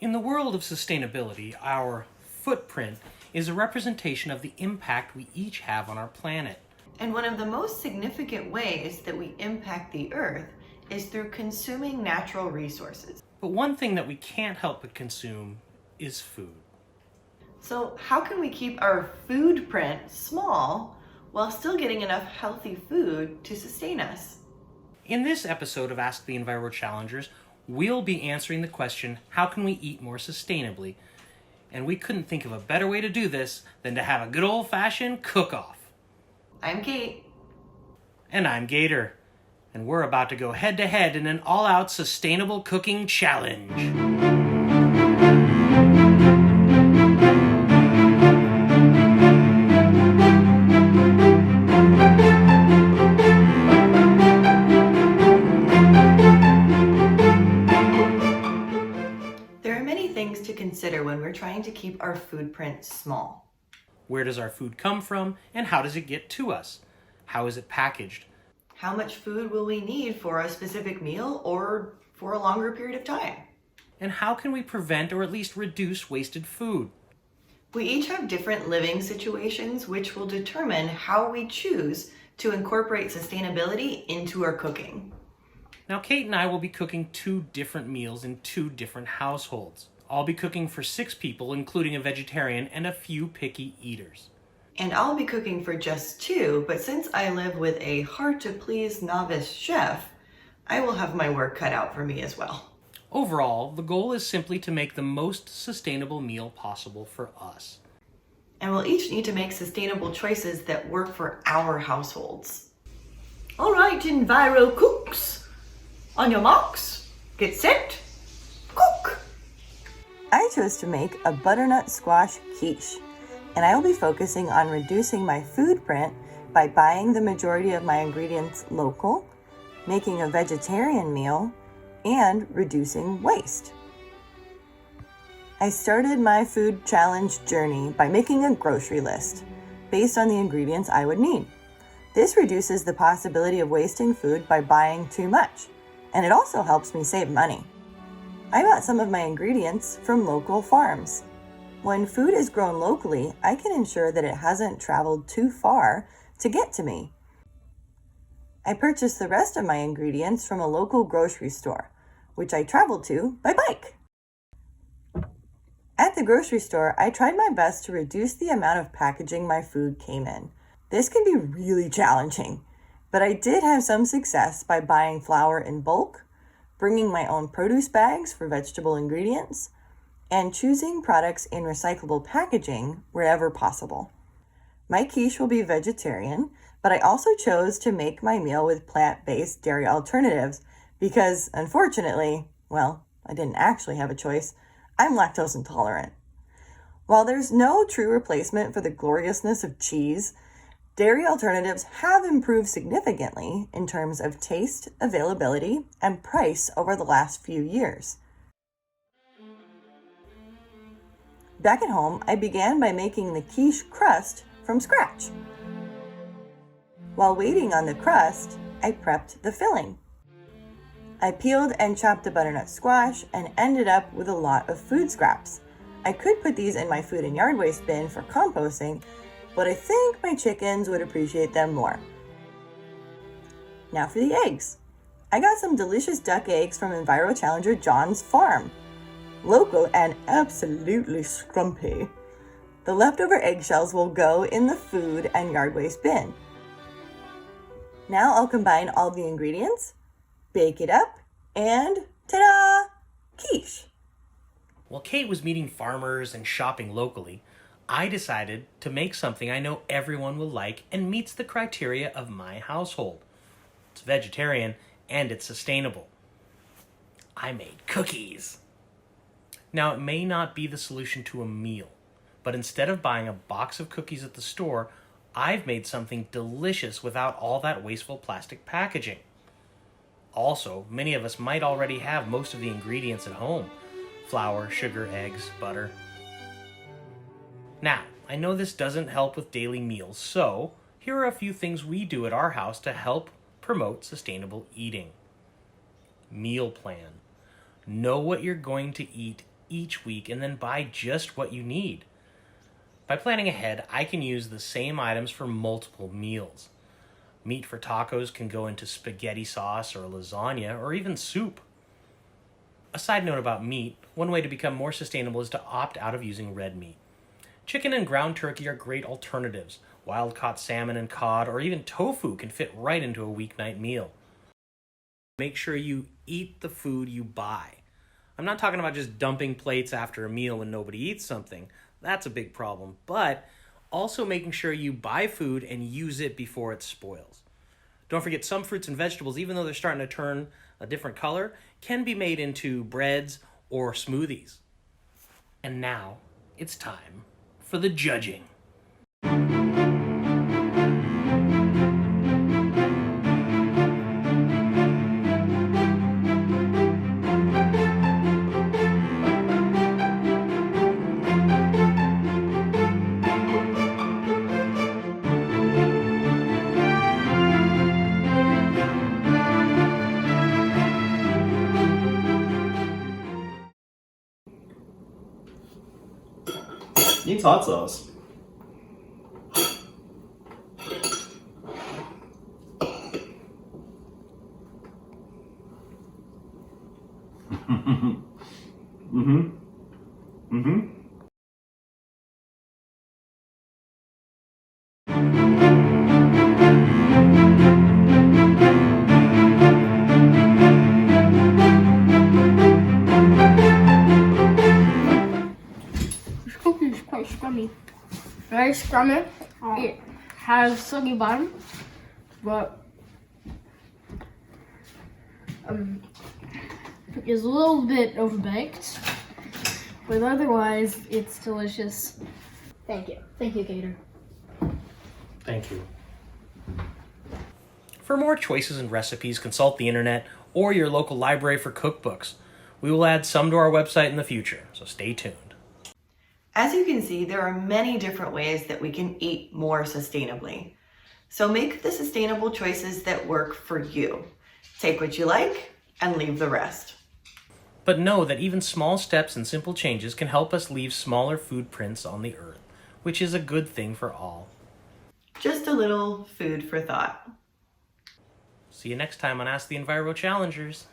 In the world of sustainability, our footprint is a representation of the impact we each have on our planet. And one of the most significant ways that we impact the Earth is through consuming natural resources. But one thing that we can't help but consume is food. So how can we keep our food print small while still getting enough healthy food to sustain us? In this episode of Ask the EnviroChallengers, we'll be answering the question, how can we eat more sustainably? And we couldn't think of a better way to do this than to have a good old-fashioned cook-off. I'm Kate. And I'm Gator. And we're about to go head-to-head in an all-out sustainable cooking challenge. To consider when we're trying to keep our food print small. Where does our food come from, and how does it get to us? How is it packaged? How much food will we need for a specific meal or for a longer period of time? And how can we prevent or at least reduce wasted food? We each have different living situations which will determine how we choose to incorporate sustainability into our cooking. Now, Kate and I will be cooking 2 different meals in 2 different households. I'll be cooking for 6 people, including a vegetarian and a few picky eaters. And I'll be cooking for just 2, but since I live with a hard-to-please novice chef, I will have my work cut out for me as well. Overall, the goal is simply to make the most sustainable meal possible for us. And we'll each need to make sustainable choices that work for our households. All right, Enviro cooks, on your marks, get set, cook! I chose to make a butternut squash quiche, and I will be focusing on reducing my food print by buying the majority of my ingredients local, making a vegetarian meal, and reducing waste. I started my food challenge journey by making a grocery list based on the ingredients I would need. This reduces the possibility of wasting food by buying too much, and it also helps me save money. I bought some of my ingredients from local farms. When food is grown locally, I can ensure that it hasn't traveled too far to get to me. I purchased the rest of my ingredients from a local grocery store, which I traveled to by bike. At the grocery store, I tried my best to reduce the amount of packaging my food came in. This can be really challenging, but I did have some success by buying flour in bulk, bringing my own produce bags for vegetable ingredients, and choosing products in recyclable packaging wherever possible. My quiche will be vegetarian, but I also chose to make my meal with plant-based dairy alternatives because, unfortunately, well, I didn't actually have a choice. I'm lactose intolerant. While there's no true replacement for the gloriousness of cheese, dairy alternatives have improved significantly in terms of taste, availability, and price over the last few years. Back at home, I began by making the quiche crust from scratch. While waiting on the crust, I prepped the filling. I peeled and chopped the butternut squash and ended up with a lot of food scraps. I could put these in my food and yard waste bin for composting, but I think my chickens would appreciate them more. Now for the eggs. I got some delicious duck eggs from EnviroChallenger John's farm. Local and absolutely scrumpy. The leftover eggshells will go in the food and yard waste bin. Now I'll combine all the ingredients, bake it up, and ta-da! Quiche! While Kate was meeting farmers and shopping locally, I decided to make something I know everyone will like and meets the criteria of my household. It's vegetarian and it's sustainable. I made cookies. Now, it may not be the solution to a meal, but instead of buying a box of cookies at the store, I've made something delicious without all that wasteful plastic packaging. Also, many of us might already have most of the ingredients at home: flour, sugar, eggs, butter. Now, I know this doesn't help with daily meals, so here are a few things we do at our house to help promote sustainable eating. Meal plan. Know what you're going to eat each week and then buy just what you need. By planning ahead, I can use the same items for multiple meals. Meat for tacos can go into spaghetti sauce or lasagna or even soup. A side note about meat, one way to become more sustainable is to opt out of using red meat. Chicken and ground turkey are great alternatives. Wild-caught salmon and cod or even tofu can fit right into a weeknight meal. Make sure you eat the food you buy. I'm not talking about just dumping plates after a meal when nobody eats something. That's a big problem. But also making sure you buy food and use it before it spoils. Don't forget, some fruits and vegetables, even though they're starting to turn a different color, can be made into breads or smoothies. And now it's time for the judging. Needs hot sauce. This cookie is quite scrummy. Very scrummy. It has soggy bottom, but is a little bit overbaked. But otherwise, it's delicious. Thank you. Thank you, Gator. Thank you. For more choices and recipes, consult the internet or your local library for cookbooks. We will add some to our website in the future, so stay tuned. As you can see, there are many different ways that we can eat more sustainably. So make the sustainable choices that work for you. Take what you like and leave the rest. But know that even small steps and simple changes can help us leave smaller food prints on the earth, which is a good thing for all. Just a little food for thought. See you next time on Ask the EnviroChallengers.